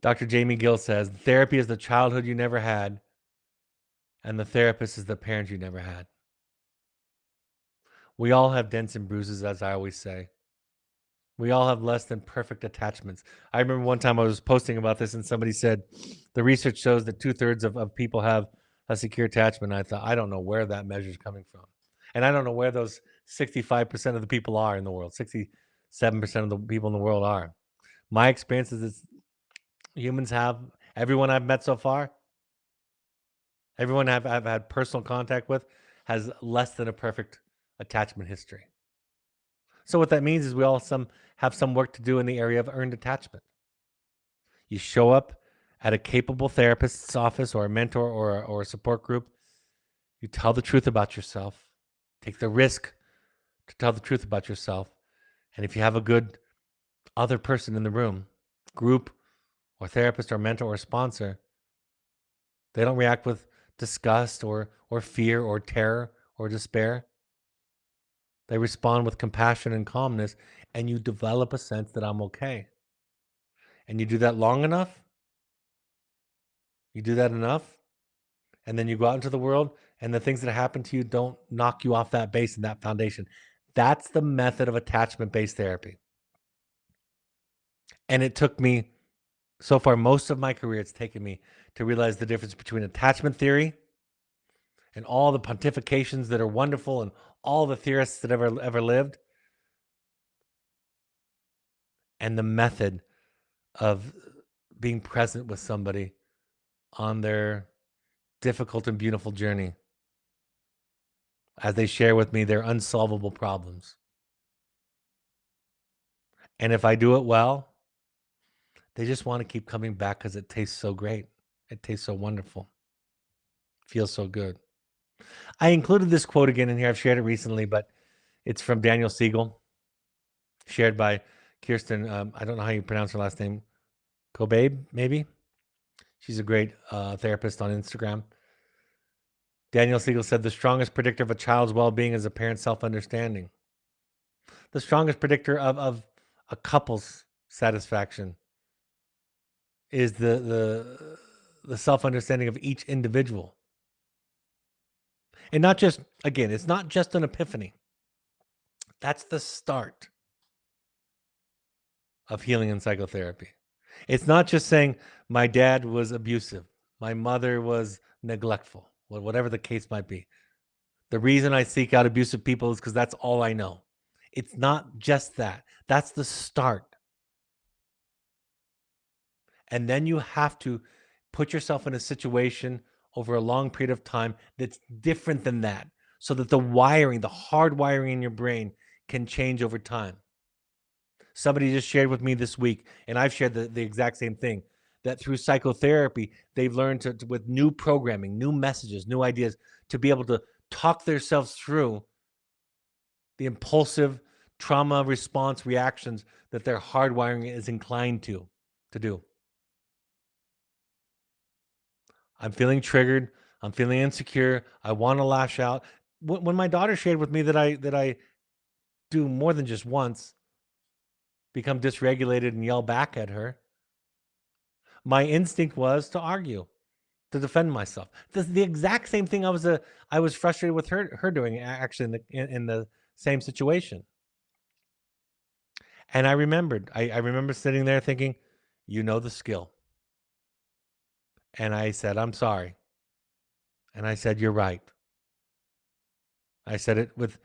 Dr. Jamie Gill says, therapy is the childhood you never had, and the therapist is the parent you never had. We all have dents and bruises, as I always say. We all have less than perfect attachments. I remember one time I was posting about this and somebody said, the research shows that 2/3 of people have a secure attachment. I thought, I don't know where that measure is coming from. And I don't know where those 65% of the people are in the world, 67% of the people in the world are. My experience is humans have, everyone I've met so far, everyone I've had personal contact with has less than a perfect attachment history. So what that means is we all have some work to do in the area of earned attachment. You show up at a capable therapist's office or a mentor or a support group. You tell the truth about yourself. Take the risk to tell the truth about yourself. And if you have a good other person in the room, group or therapist or mentor or sponsor, they don't react with disgust or fear or terror or despair. They respond with compassion and calmness, and you develop a sense that I'm okay. And you do that long enough, you do that enough, and then you go out into the world, and the things that happen to you don't knock you off that base and that foundation. That's the method of attachment-based therapy. And it took me, so far, most of my career, it's taken me to realize the difference between attachment theory and all the pontifications that are wonderful and all the theorists that ever lived, and the method of being present with somebody on their difficult and beautiful journey as they share with me their unsolvable problems. And if I do it well, they just want to keep coming back because it tastes so great. It tastes so wonderful. Feels so good. I included this quote again in here. I've shared it recently, but it's from Daniel Siegel, shared by Kirsten. I don't know how you pronounce her last name. Kobabe, maybe? She's a great therapist on Instagram. Daniel Siegel said, the strongest predictor of a child's well-being is a parent's self-understanding. The strongest predictor of a couple's satisfaction is the self-understanding of each individual. And not just, again, it's not just an epiphany. That's the start of healing and psychotherapy. It's not just saying my dad was abusive, my mother was neglectful, whatever the case might be. The reason I seek out abusive people is because that's all I know. It's not just that. That's the start. And then you have to put yourself in a situation over a long period of time that's different than that, so that the wiring, the hard wiring in your brain can change over time. Somebody just shared with me this week, and I've shared the exact same thing, that through psychotherapy, they've learned to with new programming, new messages, new ideas, to be able to talk themselves through the impulsive trauma response reactions that their hardwiring is inclined to do. I'm feeling triggered. I'm feeling insecure. I want to lash out. When my daughter shared with me that I do more than just once become dysregulated and yell back at her, my instinct was to argue, to defend myself. The exact same thing I was frustrated with her doing, actually, in the same situation. And I remembered. I remember sitting there thinking, you know the skill. And I said, I'm sorry. And I said, you're right. I said it with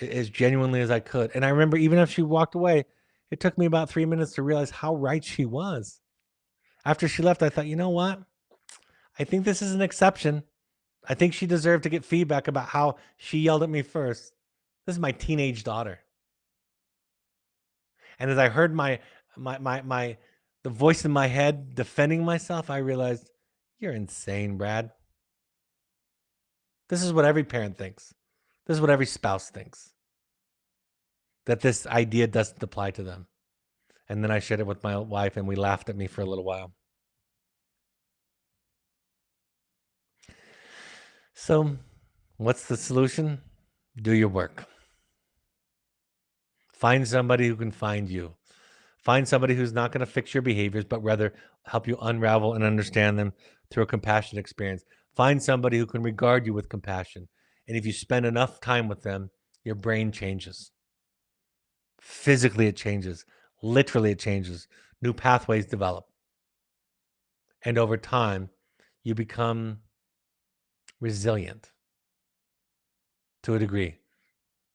as genuinely as I could. And I remember, even if she walked away, it took me about 3 minutes to realize how right she was. After she left, I thought, you know what? I think this is an exception. I think she deserved to get feedback about how she yelled at me first. This is my teenage daughter. And as I heard the voice in my head defending myself, I realized, you're insane, Brad. This is what every parent thinks. This is what every spouse thinks. That this idea doesn't apply to them. And then I shared it with my wife, and we laughed at me for a little while. So, what's the solution? Do your work. Find somebody who can find you. Find somebody who's not going to fix your behaviors, but rather help you unravel and understand them through a compassionate experience. Find somebody who can regard you with compassion. And if you spend enough time with them, your brain changes. Physically, it changes. Literally, it changes. New pathways develop. And over time, you become resilient to a degree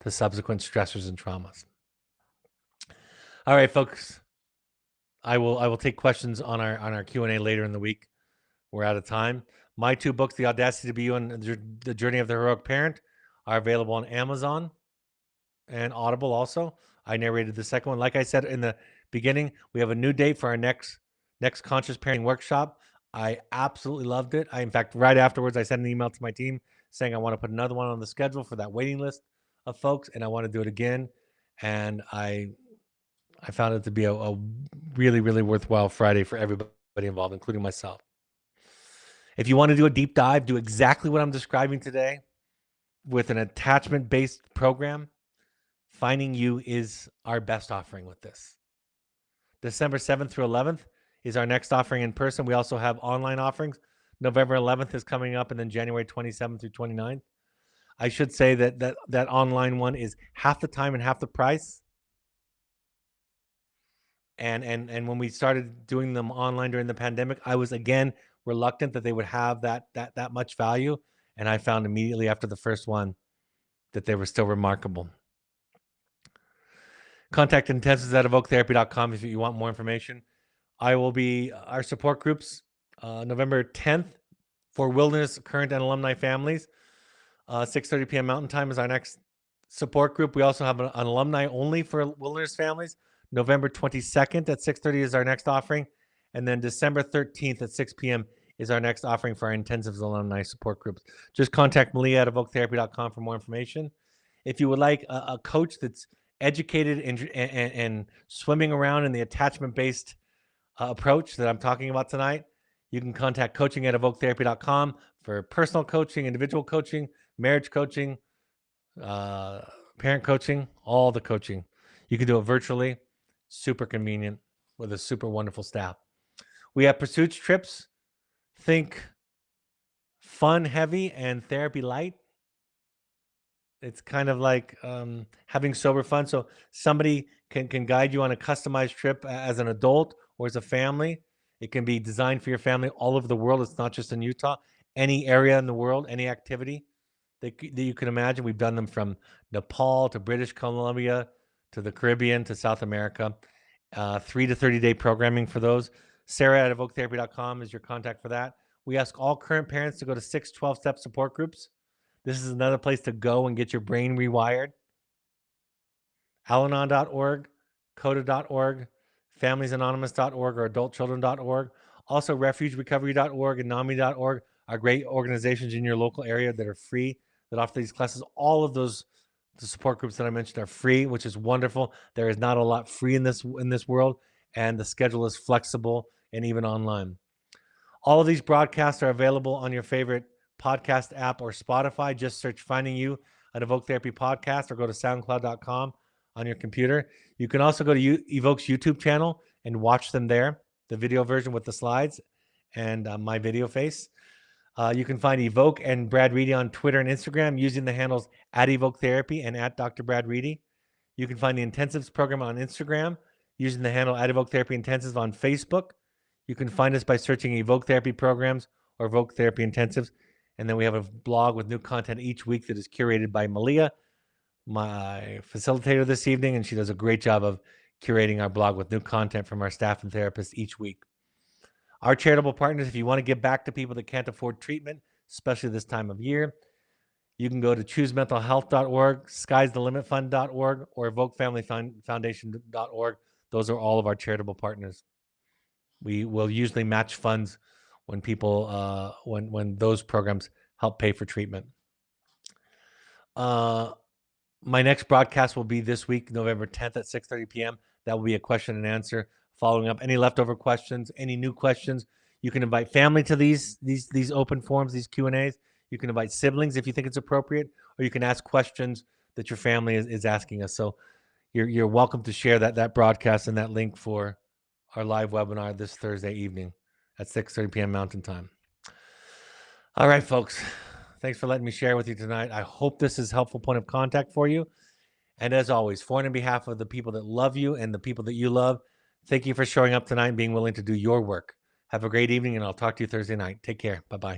to subsequent stressors and traumas. All right, folks. I will take questions on our Q&A later in the week. We're out of time. My 2 books, The Audacity to Be You and The Journey of the Heroic Parent, are available on Amazon and Audible also. I narrated the second one. Like I said in the beginning, we have a new date for our next conscious parenting workshop. I absolutely loved it. In fact, right afterwards, I sent an email to my team saying I want to put another one on the schedule for that waiting list of folks, and I want to do it again. And I found it to be a really, really worthwhile Friday for everybody involved, including myself. If you want to do a deep dive, do exactly what I'm describing today with an attachment-based program, Finding You is our best offering with this. December 7th through 11th is our next offering in person. We also have online offerings. November 11th is coming up, and then January 27th through 29th. I should say that online one is half the time and half the price. And when we started doing them online during the pandemic, I was again reluctant that they would have that much value, and I found immediately after the first one that they were still remarkable. Contact intensives at evoketherapy.com if you want more information. I will be our support groups November 10th for Wilderness Current and Alumni Families. 6:30 p.m. Mountain Time is our next support group. We also have an alumni only for Wilderness families. November 22nd at 6:30 is our next offering. And then December 13th at 6 p.m. is our next offering for our intensives alumni support groups. Just contact Malia at evoketherapy.com for more information. If you would like a coach that's educated and swimming around in the attachment-based approach that I'm talking about tonight, you can contact coaching at evoketherapy.com for personal coaching, individual coaching, marriage coaching, parent coaching, all the coaching. You can do it virtually, super convenient with a super wonderful staff. We have pursuits trips. Think fun heavy and therapy light. It's kind of like having sober fun. So somebody can guide you on a customized trip as an adult or as a family. It can be designed for your family all over the world. It's not just in Utah. Any area in the world, any activity that you can imagine. We've done them from Nepal to British Columbia to the Caribbean to South America. 3 to 30-day programming for those. Sarah at evoketherapy.com is your contact for that. We ask all current parents to go to 6 12-step support groups. This is another place to go and get your brain rewired. Al-Anon.org, CODA.org, FamiliesAnonymous.org, or AdultChildren.org. Also, RefugeRecovery.org and NAMI.org are great organizations in your local area that are free, that offer these classes. All of those the support groups that I mentioned are free, which is wonderful. There is not a lot free in this world, and the schedule is flexible and even online. All of these broadcasts are available on your favorite podcast app or Spotify. Just search Finding You at Evoke Therapy Podcast or go to soundcloud.com on your computer. You can also go to Evoke's YouTube channel and watch them there, the video version with the slides and my video face. You can find Evoke and Brad Reedy on Twitter and Instagram using the handles at Evoke Therapy and at Dr. Brad Reedy. You can find the Intensives program on Instagram using the handle at Evoke Therapy Intensives on Facebook. You can find us by searching Evoke Therapy Programs or Evoke Therapy Intensives. And then we have a blog with new content each week that is curated by Malia, my facilitator this evening, and she does a great job of curating our blog with new content from our staff and therapists each week. Our charitable partners, if you want to give back to people that can't afford treatment, especially this time of year, you can go to choosementalhealth.org, skiesthelimitfund.org, or evokefamilyfoundation.org Those are all of our charitable partners. We will usually match funds when people when those programs help pay for treatment. My next broadcast will be this week, November 10th at 6:30 p.m. That will be a question and answer, following up any leftover questions, any new questions. You can invite family to these open forums, these Q&As. You can invite siblings if you think it's appropriate, or you can ask questions that your family is asking us. So you're welcome to share that broadcast and that link for our live webinar this Thursday evening at 6:30 p.m. Mountain Time. All right, folks. Thanks for letting me share with you tonight. I hope this is a helpful point of contact for you. And as always, for and on behalf of the people that love you and the people that you love, thank you for showing up tonight and being willing to do your work. Have a great evening, and I'll talk to you Thursday night. Take care. Bye-bye.